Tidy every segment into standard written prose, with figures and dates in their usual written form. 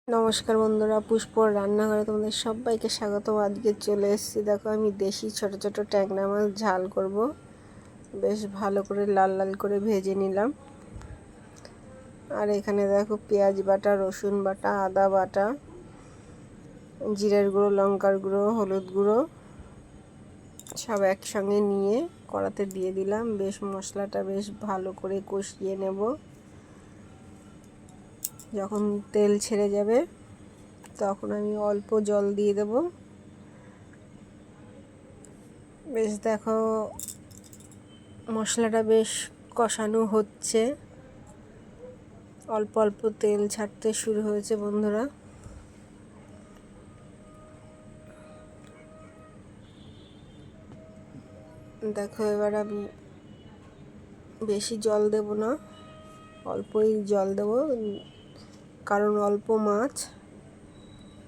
নমস্কার বন্ধুরা, পুষ্পর রান্নাঘরে তোমাদের সবাইকে স্বাগত। আজকে চলে এসেছি, দেখো আমি দেশি ছোট ছোট ট্যাংরা মাছ ঝাল করব। বেশ ভালো করে লাল লাল করে ভেজে নিলাম। আর এখানে দেখো পেঁয়াজ বাটা, রসুন বাটা, আদা বাটা, জিরের গুঁড়ো, লঙ্কার গুঁড়ো, হলুদ গুঁড়ো সব একসঙ্গে নিয়ে কড়াতে দিয়ে দিলাম। বেশ মশলাটা বেশ ভালো করে কষিয়ে নেব। যখন তেল ছেড়ে যাবে তখন আমি অল্প জল দিয়ে দেব। বেশ দেখো মশলাটা বেশ কষানো হচ্ছে, অল্প অল্প তেল ছাড়তে শুরু হয়েছে বন্ধুরা। দেখো এবার আমি বেশি জল দেব না, অল্পই জল দেব, কারণ অল্প মাছ,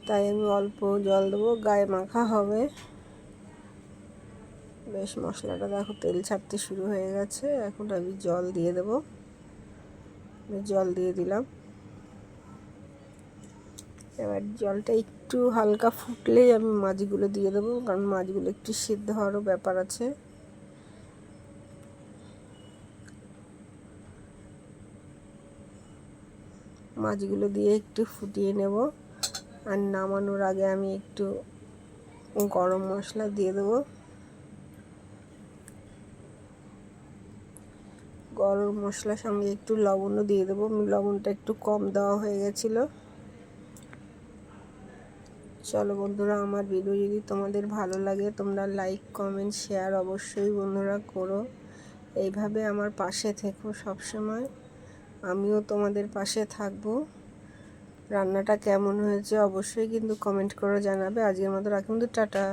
তাই আমি অল্প জল দেবো, গায়ে মাখা হবে। বেশ মশলাটা দেখো তেল ছাড়তে শুরু হয়ে গেছে, এখন আমি জল দিয়ে দেব। জল দিয়ে দিলাম। এবার জলটা একটু হালকা ফুটলেই আমি মাছগুলো দিয়ে দেবো, কারণ মাছগুলো একটু সিদ্ধ হওয়ারও ব্যাপার আছে। মাছগুলো দিয়ে একটু ফুটিয়ে নেব। আর নামানোর আগে আমি একটু গরম মশলা দিয়ে দেবো। গরম মশলার সঙ্গে একটু লবণও দিয়ে দেবো। লবণটা একটু কম দেওয়া হয়ে গেছিলো। চলো বন্ধুরা, আমার ভিডিও যদি তোমাদের ভালো লাগে তোমরা লাইক, কমেন্ট, শেয়ার অবশ্যই বন্ধুরা করো। এইভাবে আমার পাশে থেকো সব সময়, আমিও তোমাদের পাশে থাকবো। রান্নাটা কেমন হয়েছে অবশ্যই কিন্তু কমেন্ট করে জানাবে। আজকের মতো রাখুন, টাটা।